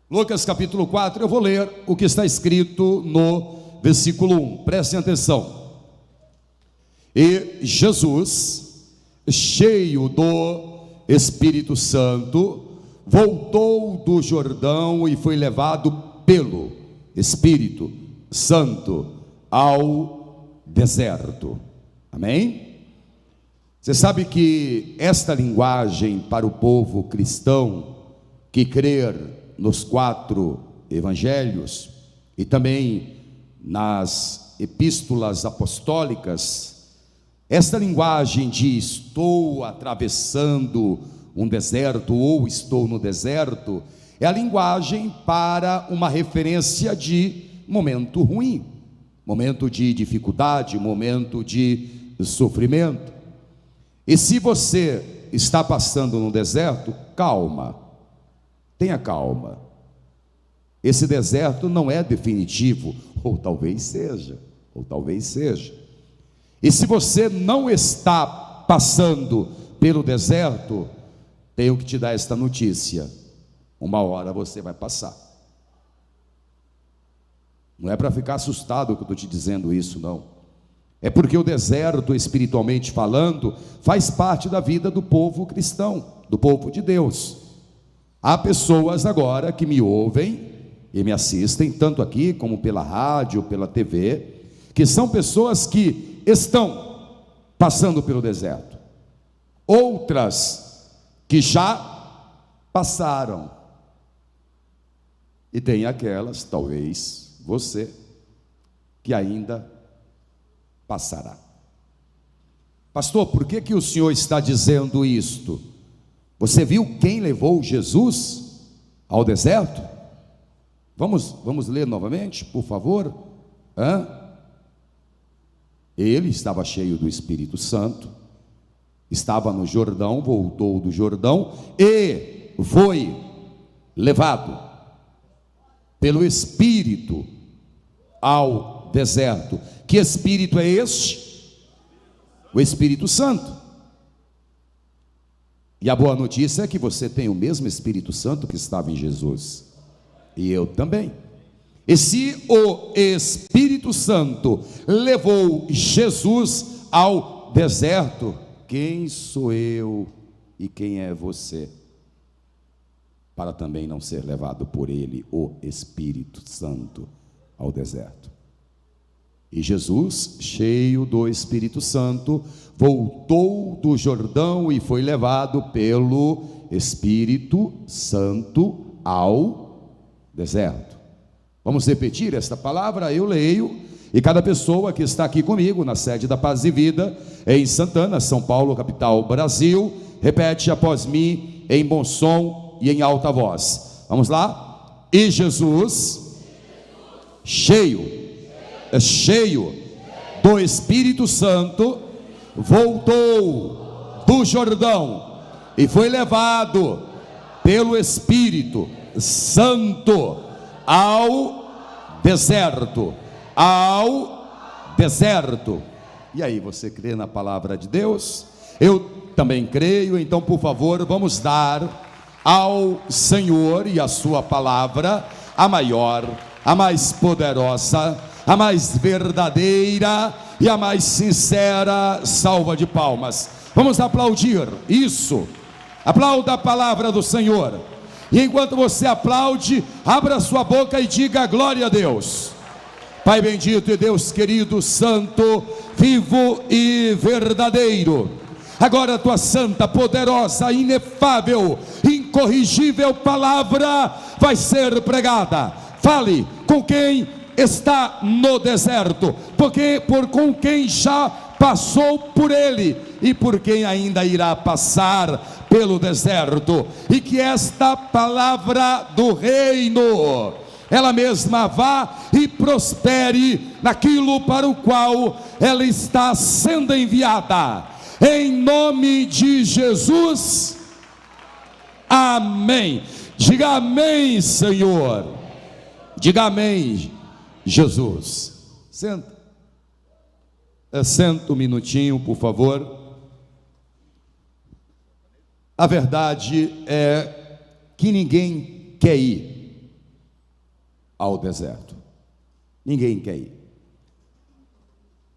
Lucas capítulo 4, eu vou ler o que está escrito no versículo 1, prestem atenção. E Jesus, cheio do Espírito Santo, voltou do Jordão e foi levado pelo Espírito Santo ao deserto. Amém? Você sabe que esta linguagem para o povo cristão que crer nos 4 evangelhos e também nas epístolas apostólicas, esta linguagem de estou atravessando um deserto ou estou no deserto, é a linguagem para uma referência de momento ruim, momento de dificuldade, momento de sofrimento. E se você está passando no deserto, calma. Tenha calma. Esse deserto não é definitivo, ou talvez seja. E se você não está passando pelo deserto, tenho que te dar esta notícia: uma hora você vai passar. Não é para ficar assustado que eu estou te dizendo isso, não. É porque o deserto, espiritualmente falando, faz parte da vida do povo cristão, do povo de Deus. Há pessoas agora que me ouvem e me assistem, tanto aqui como pela rádio, pela TV, que são pessoas que estão passando pelo deserto. Outras que já passaram. E tem aquelas, talvez você, que ainda passará. Pastor, por que o senhor está dizendo isto? Você viu quem levou Jesus ao deserto? Vamos ler novamente, por favor. Ele estava cheio do Espírito Santo, estava no Jordão, voltou do Jordão e foi levado pelo Espírito ao deserto. Que Espírito é este? O Espírito Santo. E a boa notícia é que você tem o mesmo Espírito Santo que estava em Jesus, e eu também. E se o Espírito Santo levou Jesus ao deserto, quem sou eu e quem é você para também não ser levado por ele, o Espírito Santo, ao deserto? E Jesus, cheio do Espírito Santo, voltou do Jordão e foi levado pelo Espírito Santo ao deserto. Vamos repetir esta palavra? Eu leio, e cada pessoa que está aqui comigo na sede da Paz e Vida, em Santana, São Paulo, capital, Brasil, repete após mim em bom som e em alta voz. Vamos lá? E Jesus, cheio do Espírito Santo, voltou do Jordão e foi levado pelo Espírito Santo ao deserto. E aí, você crê na palavra de Deus? Eu também creio. Então, por favor, vamos dar ao Senhor e a sua palavra a maior, a mais poderosa, a mais verdadeira e a mais sincera salva de palmas. Vamos aplaudir, isso, aplauda a palavra do Senhor. E enquanto você aplaude, abra sua boca e diga glória a Deus. Pai bendito e Deus querido, santo, vivo e verdadeiro, agora a tua santa, poderosa, inefável, incorrigível palavra vai ser pregada. Fale com quem está no deserto, com quem já passou por ele e por quem ainda irá passar pelo deserto, e que esta palavra do reino, ela mesma vá e prospere naquilo para o qual ela está sendo enviada, em nome de Jesus, amém. Diga amém, Senhor. Diga amém, Jesus. Senta. Senta um minutinho, por favor. A verdade é que ninguém quer ir ao deserto. Ninguém quer ir.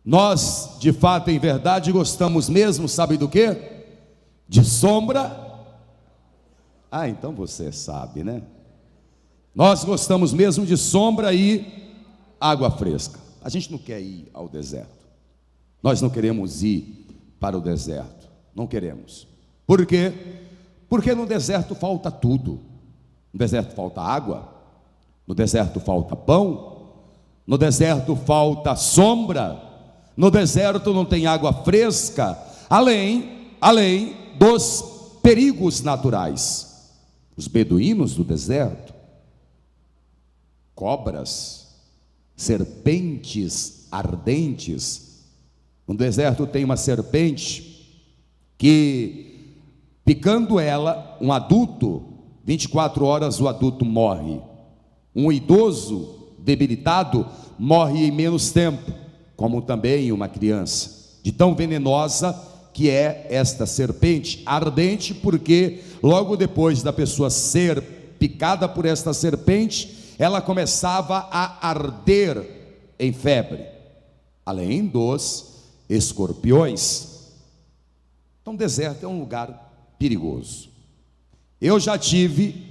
Nós, de fato, em verdade, gostamos mesmo, sabe do quê? De sombra. Então você sabe, né? Nós gostamos mesmo de sombra e água fresca. A gente não quer ir ao deserto. Nós não queremos ir para o deserto. Não queremos. Por quê? Porque no deserto falta tudo. No deserto falta água. No deserto falta pão. No deserto falta sombra. No deserto não tem água fresca. Além dos perigos naturais. Os beduínos do deserto, cobras, serpentes ardentes. No deserto tem uma serpente que, picando ela, um adulto, 24 horas o adulto morre. Um idoso debilitado morre em menos tempo, como também uma criança, de tão venenosa que é esta serpente ardente, porque logo depois da pessoa ser picada por esta serpente, ela começava a arder em febre, além dos escorpiões. Então o deserto é um lugar perigoso. Eu já tive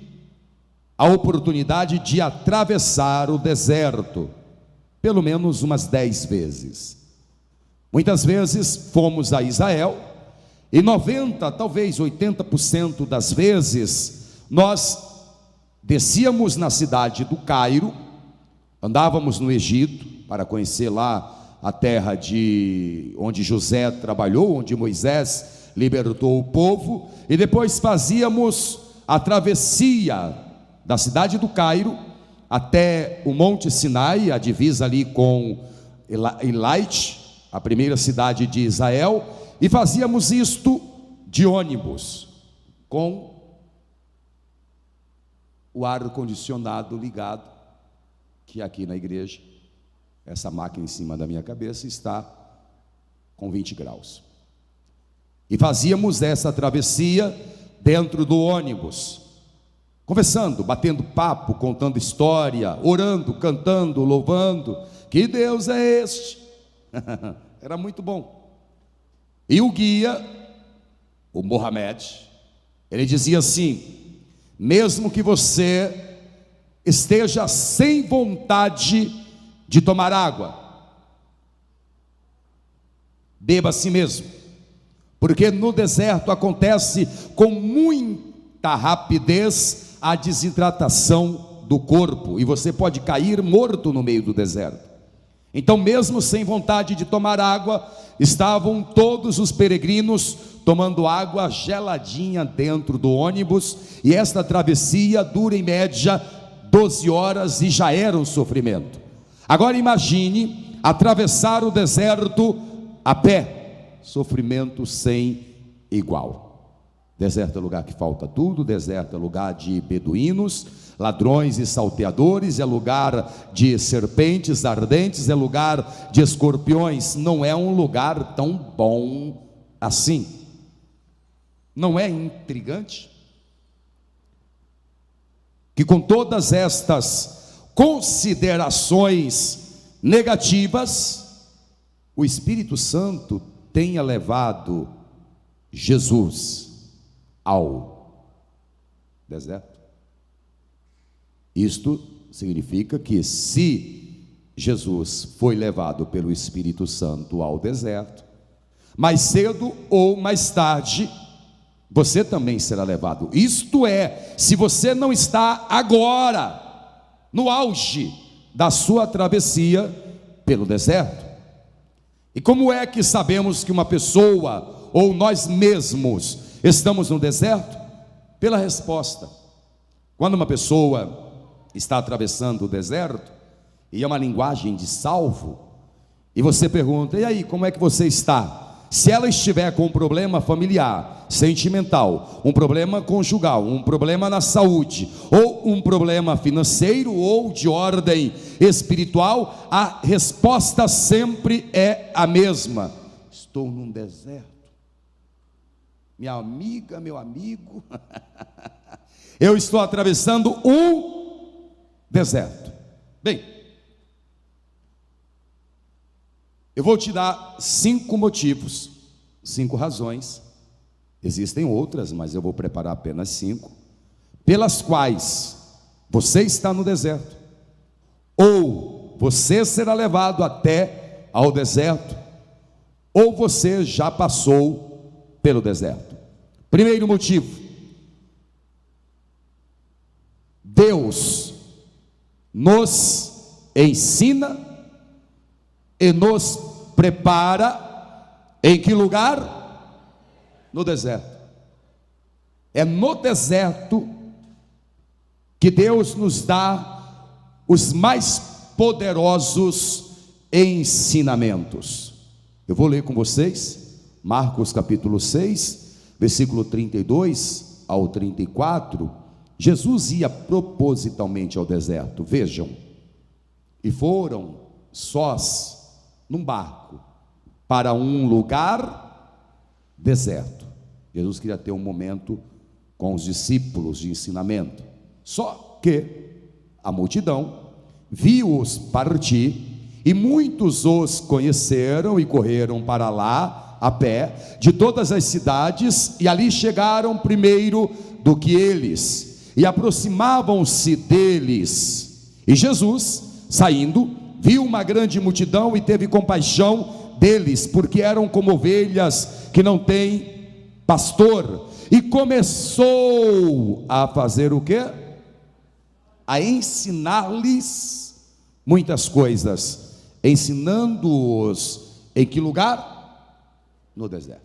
a oportunidade de atravessar o deserto, pelo menos umas 10 vezes. Muitas vezes fomos a Israel, e 90, talvez 80% das vezes, nós descíamos na cidade do Cairo, andávamos no Egito, para conhecer lá a terra de onde José trabalhou, onde Moisés libertou o povo, e depois fazíamos a travessia da cidade do Cairo, até o Monte Sinai, a divisa ali com Elaite, a primeira cidade de Israel, e fazíamos isto de ônibus, com o ar-condicionado ligado, que aqui na igreja, essa máquina em cima da minha cabeça está com 20 graus. E fazíamos essa travessia dentro do ônibus, conversando, batendo papo, contando história, orando, cantando, louvando. Que Deus é este? Era muito bom. E o guia, o Mohamed, ele dizia assim: mesmo que você esteja sem vontade de tomar água, beba assim mesmo, porque no deserto acontece com muita rapidez a desidratação do corpo, e você pode cair morto no meio do deserto. Então, mesmo sem vontade de tomar água, estavam todos os peregrinos tomando água geladinha dentro do ônibus, e esta travessia dura em média 12 horas e já era um sofrimento. Agora imagine atravessar o deserto a pé, sofrimento sem igual. Deserto é lugar que falta tudo, deserto é lugar de beduínos, ladrões e salteadores, é lugar de serpentes ardentes, é lugar de escorpiões. Não é um lugar tão bom assim. Não é intrigante? Que com todas estas considerações negativas, o Espírito Santo tenha levado Jesus ao deserto. Isto significa que se Jesus foi levado pelo Espírito Santo ao deserto, mais cedo ou mais tarde, você também será levado. Isto é, se você não está agora no auge da sua travessia pelo deserto. E como é que sabemos que uma pessoa ou nós mesmos estamos no deserto? Pela resposta. Quando uma pessoa está atravessando o deserto, e é uma linguagem de salvo, e você pergunta: e aí, como é que você está? Se ela estiver com um problema familiar, sentimental, um problema conjugal, um problema na saúde, ou um problema financeiro, ou de ordem espiritual, a resposta sempre é a mesma: estou num deserto. Minha amiga, meu amigo, eu estou atravessando um deserto. Bem, eu vou te dar 5 motivos, 5 razões. Existem outras, mas eu vou preparar apenas 5, pelas quais você está no deserto, ou você será levado até ao deserto, ou você já passou pelo deserto. Primeiro motivo: Deus nos ensina e nos prepara em que lugar? No deserto. É no deserto que Deus nos dá os mais poderosos ensinamentos. Eu vou ler com vocês Marcos capítulo 6, versículo 32 ao 34. Jesus ia propositalmente ao deserto, vejam, e foram sós num barco para um lugar deserto. Jesus queria ter um momento com os discípulos de ensinamento. Só que a multidão viu-os partir, e muitos os conheceram e correram para lá a pé de todas as cidades, e ali chegaram primeiro do que eles, e aproximavam-se deles. E Jesus, saindo, viu uma grande multidão e teve compaixão deles, porque eram como ovelhas que não têm pastor, e começou a fazer o quê? A ensinar-lhes muitas coisas, ensinando-os em que lugar? No deserto.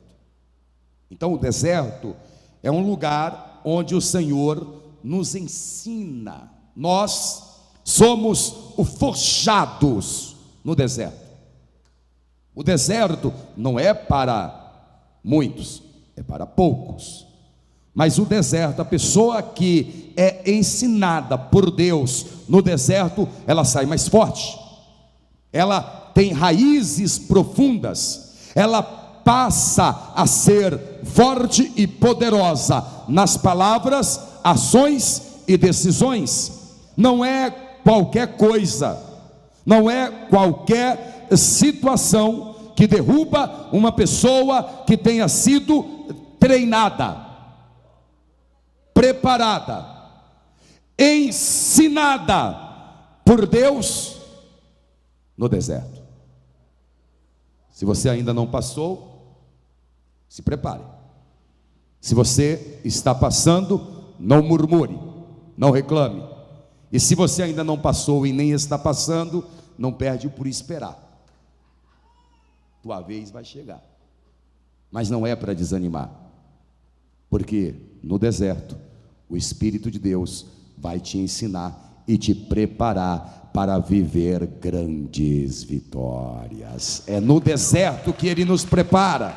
Então o deserto é um lugar onde o Senhor nos ensina. Nós somos forjados no deserto. O deserto não é para muitos, é para poucos. Mas o deserto, a pessoa que é ensinada por Deus no deserto, ela sai mais forte, ela tem raízes profundas, ela passa a ser forte e poderosa nas palavras, ações e decisões. Não é qualquer coisa, não é qualquer situação que derruba uma pessoa que tenha sido treinada, preparada, ensinada por Deus no deserto. Se você ainda não passou, se prepare. Se você está passando, não murmure, não reclame. E se você ainda não passou e nem está passando, não perde por esperar. Tua vez vai chegar. Mas não é para desanimar, porque no deserto o Espírito de Deus vai te ensinar e te preparar para viver grandes vitórias. É no deserto que Ele nos prepara,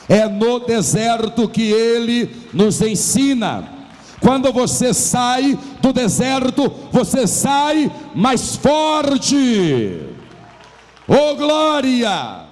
é no deserto que Ele nos ensina. Quando você sai do deserto, você sai mais forte. Oh glória!